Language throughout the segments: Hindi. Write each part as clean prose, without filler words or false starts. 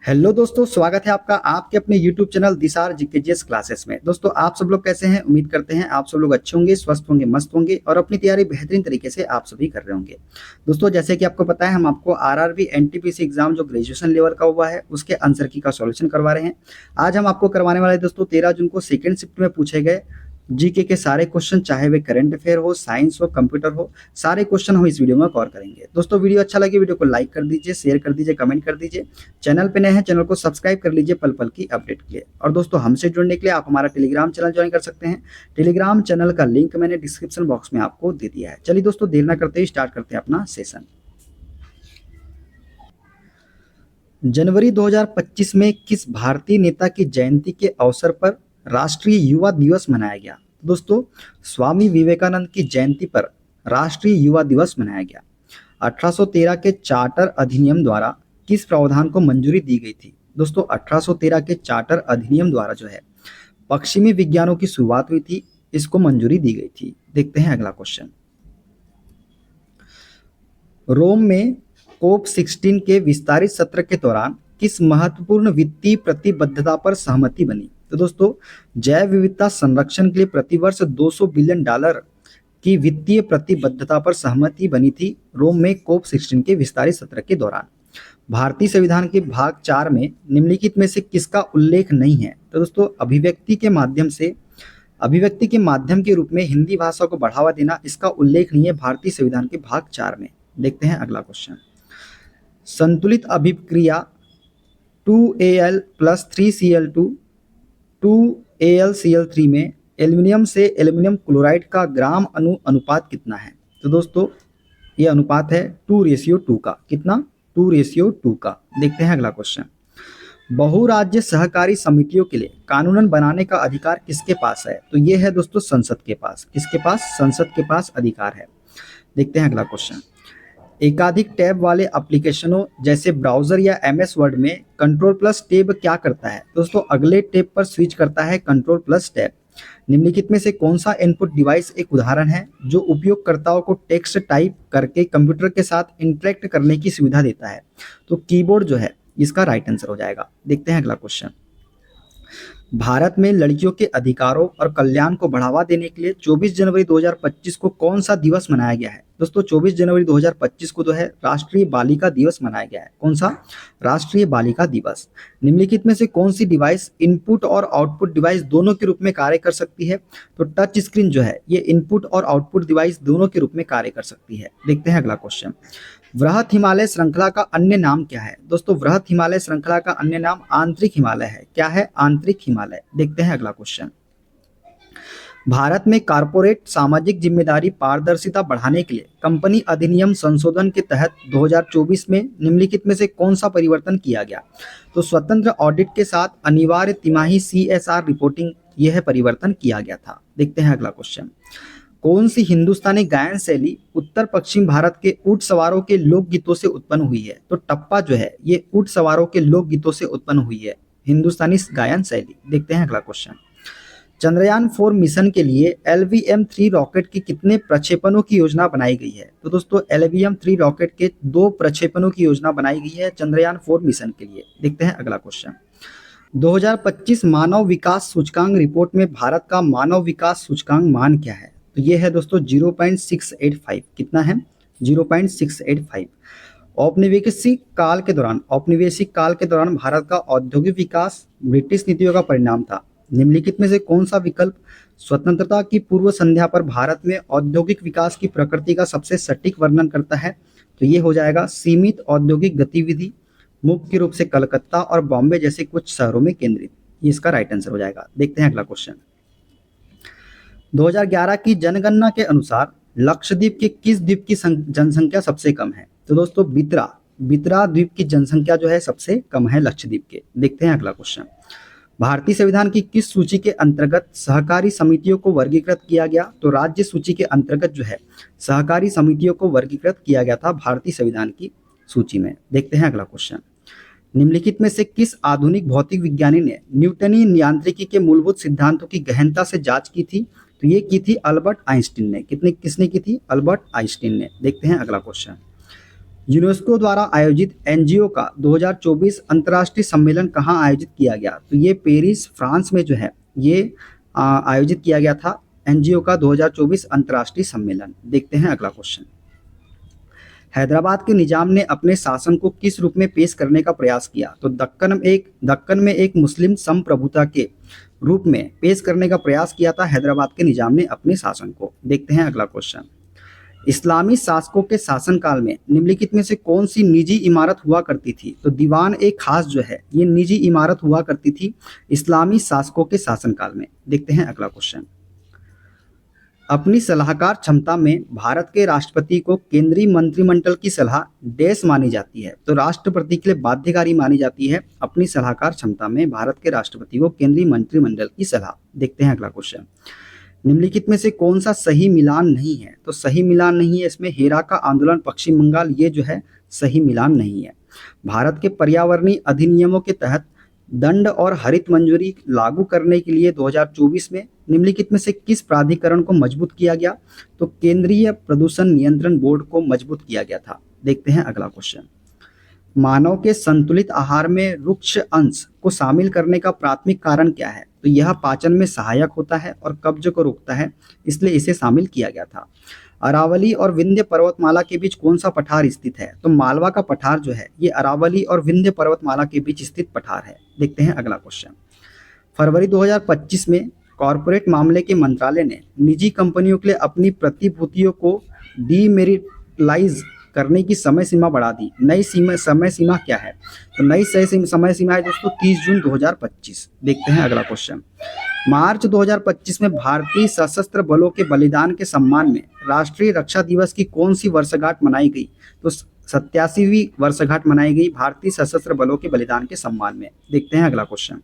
हेलो दोस्तों, स्वागत है आपका आपके अपने YouTube चैनल दिसार जीकेजीएस क्लासेस में। दोस्तों, आप सब लोग कैसे हैं? उम्मीद करते हैं आप सब लोग अच्छे होंगे, स्वस्थ होंगे, मस्त होंगे और अपनी तैयारी बेहतरीन तरीके से आप सभी कर रहे होंगे। दोस्तों, जैसे कि आपको पता है, हम आपको आरआरबी एनटीपीसी एग्जाम जो ग्रेजुएशन लेवल का हुआ है उसके आंसर की का सॉल्यूशन करवा रहे हैं। आज हम आपको करवाने वाले दोस्तों 13 जून को सेकेंड शिफ्ट में पूछे गए जीके के सारे क्वेश्चन, चाहे वे करंट अफेयर हो, साइंस हो, कंप्यूटर हो, सारे क्वेश्चन हम इस वीडियो में कवर करेंगे। दोस्तों, वीडियो अच्छा लगे वीडियो को लाइक कर दीजिए, शेयर कर दीजिए, कमेंट कर दीजिए। चैनल पे नए हैं चैनल को सब्सक्राइब कर लीजिए पल पल की अपडेट के लिए। और दोस्तों, हमसे जुड़ने के लिए आप हमारा टेलीग्राम चैनल ज्वाइन कर सकते हैं। टेलीग्राम चैनल का लिंक मैंने डिस्क्रिप्शन बॉक्स में आपको दे दिया है। चलिए दोस्तों, देर ना करते ही स्टार्ट करते हैं अपना सेशन। जनवरी 2025 में किस भारतीय नेता की जयंती के अवसर पर राष्ट्रीय युवा दिवस मनाया गया? दोस्तों, स्वामी विवेकानंद की जयंती पर राष्ट्रीय युवा दिवस मनाया गया। 1813 के चार्टर अधिनियम द्वारा किस प्रावधान को मंजूरी दी गई थी? दोस्तों, 1813 के चार्टर अधिनियम द्वारा जो है पश्चिमी विज्ञानों की शुरुआत हुई थी, इसको मंजूरी दी गई थी। देखते हैं अगला क्वेश्चन। रोम में कोप 16 के विस्तारित सत्र के दौरान किस महत्वपूर्ण वित्तीय प्रतिबद्धता पर सहमति बनी? तो दोस्तों, जैव विविधता संरक्षण के लिए प्रतिवर्ष $200 बिलियन की वित्तीय प्रतिबद्धता पर सहमति बनी थी रोम में कोप 16 के विस्तारित सत्र के दौरान। भारतीय संविधान के भाग 4 में निम्नलिखित में से किसका उल्लेख नहीं है? तो दोस्तों, अभिव्यक्ति के माध्यम के रूप में हिंदी भाषा को बढ़ावा देना, इसका उल्लेख नहीं है भारतीय संविधान के भाग 4 में। देखते हैं अगला क्वेश्चन। संतुलित अभिक्रिया 2Al प्लस 3Cl2 2AlCl3 में एल्यूमिनियम से एल्यूमिनियम क्लोराइड का ग्राम अनुपात कितना है? तो दोस्तों, ये अनुपात है 2:2 का। कितना? 2:2 का। देखते हैं अगला क्वेश्चन। बहुराज्य सहकारी समितियों के लिए कानूनन बनाने का अधिकार किसके पास है? तो ये है दोस्तों संसद के पास। किसके पास? संसद के पास अधिकार है। देखते हैं अगला क्वेश्चन। एकाधिक टैब वाले एप्लीकेशनों जैसे ब्राउजर या MS वर्ड में कंट्रोल प्लस टैब क्या करता है? दोस्तों, अगले टैब पर स्विच करता है कंट्रोल प्लस टैब। निम्नलिखित में से कौन सा इनपुट डिवाइस एक उदाहरण है जो उपयोगकर्ताओं को टेक्स्ट टाइप करके कंप्यूटर के साथ इंटरेक्ट करने की सुविधा देता है? तो कीबोर्ड जो है इसका राइट आंसर हो जाएगा। देखते हैं अगला क्वेश्चन। भारत में लड़कियों के अधिकारों और कल्याण को बढ़ावा देने के लिए 24 जनवरी 2025 को कौन सा दिवस मनाया गया है? दोस्तों, 24 जनवरी 2025 को जो है राष्ट्रीय बालिका दिवस मनाया गया है। कौन सा? राष्ट्रीय बालिका दिवस। निम्नलिखित में से कौन सी डिवाइस इनपुट और आउटपुट डिवाइस दोनों के रूप में कार्य कर सकती है? तो टच स्क्रीन जो है ये इनपुट और आउटपुट डिवाइस दोनों के रूप में कार्य कर सकती है। देखते हैं अगला क्वेश्चन। वृहत हिमालय श्रृंखला का अन्य नाम क्या है? दोस्तों, वृहत हिमालय श्रृंखला का अन्य नाम आंतरिक हिमालय है। क्या है? आंतरिक हिमालय। देखते हैं अगला क्वेश्चन। भारत में कारपोरेट सामाजिक जिम्मेदारी पारदर्शिता बढ़ाने के लिए कंपनी अधिनियम संशोधन के तहत 2024 में निम्नलिखित में से कौन सा परिवर्तन किया गया? तो स्वतंत्र ऑडिट के साथ अनिवार्य तिमाही CSR रिपोर्टिंग, यह परिवर्तन किया गया था। देखते हैं अगला क्वेश्चन। कौन सी हिंदुस्तानी गायन शैली उत्तर पश्चिम भारत के ऊंट सवारों के लोकगीतों से उत्पन्न हुई है? तो टप्पा जो है ये ऊंट सवारों के लोकगीतों से उत्पन्न हुई है, हिंदुस्तानी गायन शैली। देखते हैं अगला क्वेश्चन। चंद्रयान 4 मिशन के लिए LVM-3 रॉकेट के कितने प्रक्षेपणों की योजना बनाई गई है? तो दोस्तों, LVM-3 रॉकेट के 2 प्रक्षेपणों की योजना बनाई गई है चंद्रयान 4 मिशन के लिए। देखते हैं अगला क्वेश्चन। 2025 मानव विकास सूचकांक रिपोर्ट में भारत का मानव विकास सूचकांक मान क्या है? तो ये है दोस्तों 0.685। कितना है? 0.685। औपनिवेशिक काल के दौरान भारत का औद्योगिक विकास ब्रिटिश नीतियों का परिणाम था। निम्नलिखित में से कौन सा विकल्प स्वतंत्रता की पूर्व संध्या पर भारत में औद्योगिक विकास की प्रकृति का सबसे सटीक वर्णन करता है? तो ये हो जाएगा सीमित औद्योगिक गतिविधि, मुख्य रूप से कलकत्ता और बॉम्बे जैसे कुछ शहरों में केंद्रित। ये इसका राइट आंसर हो जाएगा। देखते हैं अगला क्वेश्चन। 2011 की जनगणना के अनुसार लक्षद्वीप के किस द्वीप की जनसंख्या सबसे कम है? तो दोस्तों, बितरा द्वीप की जनसंख्या जो है सबसे कम है लक्षद्वीप के। देखते हैं अगला क्वेश्चन। भारतीय संविधान की किस सूची के अंतर्गत सहकारी समितियों को वर्गीकृत किया गया? तो राज्य सूची के अंतर्गत जो है सहकारी समितियों को वर्गीकृत किया गया था भारतीय संविधान की सूची में। देखते हैं अगला क्वेश्चन। निम्नलिखित में से किस आधुनिक भौतिक विज्ञानी ने न्यूटनी यांत्रिकी के मूलभूत सिद्धांतों की गहनता से जांच की थी? तो ये की थी अल्बर्ट आइंस्टीन ने। किसने की थी? अल्बर्ट आइंस्टीन ने। देखते हैं अगला क्वेश्चन। यूनेस्को द्वारा आयोजित एनजीओ का 2024 अंतर्राष्ट्रीय सम्मेलन कहाँ आयोजित किया गया? तो ये पेरिस फ्रांस में जो है ये आयोजित किया गया था एनजीओ का 2024 अंतर्राष्ट्रीय सम्मेलन। देखते हैं अगला क्वेश्चन। हैदराबाद के निजाम ने अपने शासन को किस रूप में पेश करने का प्रयास किया? तो दक्कन में एक मुस्लिम संप्रभुता के रूप में पेश करने का प्रयास किया था हैदराबाद के निजाम ने अपने शासन को। देखते हैं अगला क्वेश्चन। इस्लामी शासकों के शासनकाल में निम्नलिखित में से कौन सी निजी इमारत हुआ करती थी? तो दीवान ए खास जो है ये निजी इमारत हुआ करती थी इस्लामी शासकों के शासनकाल में। देखते हैं अगला क्वेश्चन। अपनी सलाहकार क्षमता में भारत के राष्ट्रपति को केंद्रीय मंत्रिमंडल की सलाह डैश मानी जाती है? तो राष्ट्रपति के लिए बाध्यकारी मानी जाती है अपनी सलाहकार क्षमता में भारत के राष्ट्रपति को केंद्रीय मंत्रिमंडल की सलाह। देखते हैं अगला क्वेश्चन। निम्नलिखित में से कौन सा सही मिलान नहीं है? तो सही मिलान नहीं है इसमें हेरा का आंदोलन पश्चिम बंगाल, ये जो है सही मिलान नहीं है। भारत के पर्यावरणीय अधिनियमों के तहत दंड और हरित मंजूरी लागू करने के लिए 2024 में निम्नलिखित में से किस प्राधिकरण को मजबूत किया गया? तो केंद्रीय प्रदूषण नियंत्रण बोर्ड को मजबूत किया गया था। देखते हैं अगला क्वेश्चन। मानव के संतुलित आहार में रुक्ष अंश को शामिल करने का प्राथमिक कारण क्या है? तो यह पाचन में सहायक होता है और कब्ज को रोकता है, इसलिए इसे शामिल किया गया था। अरावली और विंध्य पर्वतमाला के बीच कौन सा पठार स्थित है? तो मालवा का पठार जो है ये अरावली और विंध्य पर्वतमाला के बीच स्थित पठार है। देखते हैं अगला क्वेश्चन। फरवरी 2025 में कॉरपोरेट मामले के मंत्रालय ने निजी कंपनियों के लिए अपनी प्रतिभूतियों को डीमेरिटलाइज करने की समय सीमा बढ़ा दी। नई समय सीमा क्या है? तो नई समय सीमा है दोस्तों 30 जून 2025। देखते हैं अगला क्वेश्चन। मार्च 2025 में भारतीय सशस्त्र बलों के बलिदान के सम्मान में राष्ट्रीय रक्षा दिवस की कौन सी वर्षगांठ मनाई गई? तो 87वीं वर्षगांठ मनाई गई भारतीय सशस्त्र बलों के बलिदान के सम्मान में। देखते हैं अगला क्वेश्चन।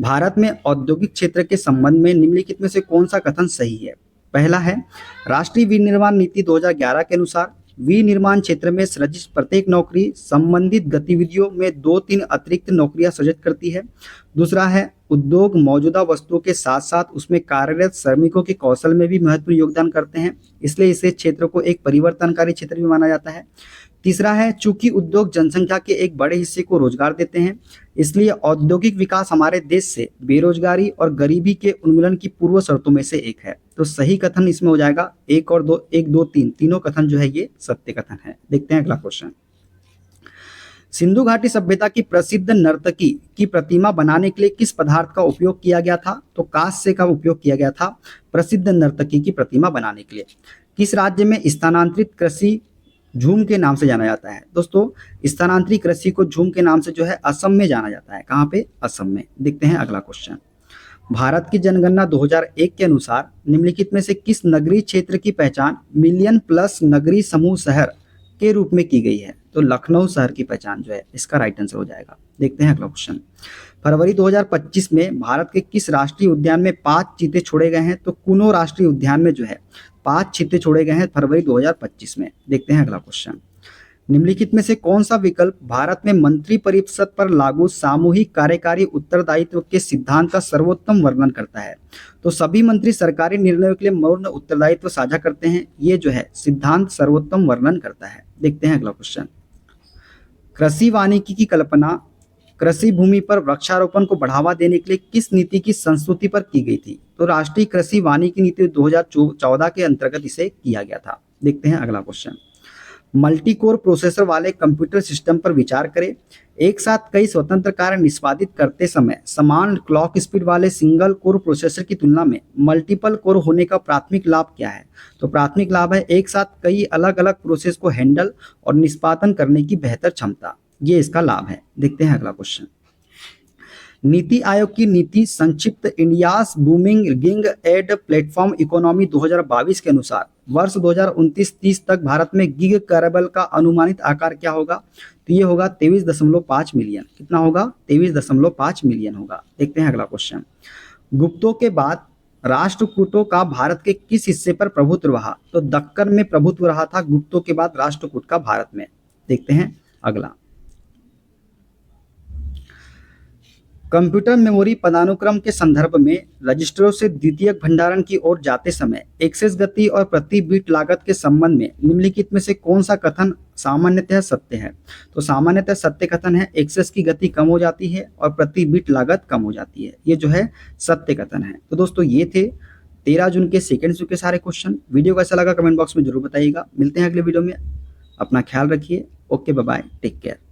भारत में औद्योगिक क्षेत्र के संबंध में निम्नलिखित में से कौन सा कथन सही है? पहला है राष्ट्रीय विनिर्माण नीति 2011 के अनुसार विनिर्माण क्षेत्र में सृजित प्रत्येक नौकरी संबंधित गतिविधियों में 2-3 अतिरिक्त नौकरियां सृजित करती है। दूसरा है उद्योग मौजूदा वस्तुओं के साथ साथ उसमें कार्यरत श्रमिकों के कौशल में भी महत्वपूर्ण योगदान करते हैं, इसलिए इसे क्षेत्र को एक परिवर्तनकारी क्षेत्र भी माना जाता है। तीसरा है चूंकि उद्योग जनसंख्या के एक बड़े हिस्से को रोजगार देते हैं, इसलिए औद्योगिक विकास हमारे देश से बेरोजगारी और गरीबी के उन्मूलन की पूर्व शर्तों में से एक है। तो सही कथन इसमें हो जाएगा 1 और 2, 1, 2, 3 तीनों कथन जो है ये सत्य कथन है। देखते हैं अगला क्वेश्चन। सिंधु घाटी सभ्यता की प्रसिद्ध नर्तकी की प्रतिमा बनाने के लिए किस पदार्थ का उपयोग किया गया था? तो कांस्य का उपयोग किया गया था प्रसिद्ध नर्तकी की प्रतिमा बनाने के लिए। किस राज्य में स्थानांतरित कृषि झूम के नाम से जाना जाता है? दोस्तों स्थानांतरित कृषि को झूम के नाम से जो है असम में जाना जाता है। कहाँ पे? असम में। देखते हैं अगला क्वेश्चन। भारत की जनगणना 2001 के अनुसार निम्नलिखित में से किस नगरीय क्षेत्र की पहचान मिलियन प्लस नगरीय समूह शहर के रूप में की गई है? तो लखनऊ शहर की पहचान जो है इसका राइट आंसर हो जाएगा। देखते हैं अगला क्वेश्चन। फरवरी 2025 में भारत के किस राष्ट्रीय उद्यान में 5 चीते छोड़े गए हैं? तो कुनो राष्ट्रीय उद्यान में जो है 5 चीते छोड़े गए हैं फरवरी 2025 में। देखते हैं अगला क्वेश्चन। निम्नलिखित में से कौन सा विकल्प भारत में मंत्रिपरिषद पर लागू सामूहिक कार्यकारी उत्तरदायित्व के सिद्धांत का सर्वोत्तम वर्णन करता है? तो सभी मंत्री सरकारी निर्णयों के लिए मौन उत्तरदायित्व साझा करते हैं, ये जो है सिद्धांत सर्वोत्तम वर्णन करता है। देखते हैं अगला क्वेश्चन। कृषि वानिकी की कल्पना कृषि भूमि पर वृक्षारोपण को बढ़ावा देने के लिए किस नीति की संस्तुति पर की गई थी? तो राष्ट्रीय कृषि वानिकी नीति 2014 के अंतर्गत इसे किया गया था। देखते हैं अगला क्वेश्चन। मल्टी कोर प्रोसेसर वाले कंप्यूटर सिस्टम पर विचार करें। एक साथ कई स्वतंत्र कार्य निष्पादित करते समय समान क्लॉक स्पीड वाले सिंगल कोर प्रोसेसर की तुलना में मल्टीपल कोर होने का प्राथमिक लाभ क्या है? तो प्राथमिक लाभ है एक साथ कई अलग अलग प्रोसेस को हैंडल और निष्पादन करने की बेहतर क्षमता, ये इसका लाभ है। देखते हैं अगला क्वेश्चन। नीति आयोग की नीति संक्षिप्त India's booming gig and platform economy 2022 के अनुसार वर्ष 2029-30 तक भारत में गिग कैरेबल का अनुमानित आकार क्या होगा? तो ये होगा 23.5 मिलियन। कितना होगा? 23.5 मिलियन होगा। देखते हैं अगला क्वेश्चन। गुप्तों के बाद राष्ट्रकूटों का भारत के किस हिस्से पर प्रभुत्व रहा? तो दक्कन में प्रभुत्व रहा था गुप्तों के बाद राष्ट्रकूट का भारत में। देखते हैं अगला। कंप्यूटर मेमोरी पदानुक्रम के संदर्भ में रजिस्टरों से द्वितीयक भंडारण की ओर जाते समय एक्सेस गति और प्रति बिट लागत के संबंध में निम्नलिखित में से कौन सा कथन सामान्यतः सत्य है? तो सामान्यतः सत्य कथन है एक्सेस की गति कम हो जाती है और प्रति बिट लागत कम हो जाती है। ये जो है सत्य कथन है। तो दोस्तों ये थे 13 जून के सेकेंड शो के सारे क्वेश्चन। वीडियो कैसा लगा कमेंट बॉक्स में जरूर बताइएगा। मिलते हैं अगले वीडियो में। अपना ख्याल रखिए। Okay, bye bye, take care.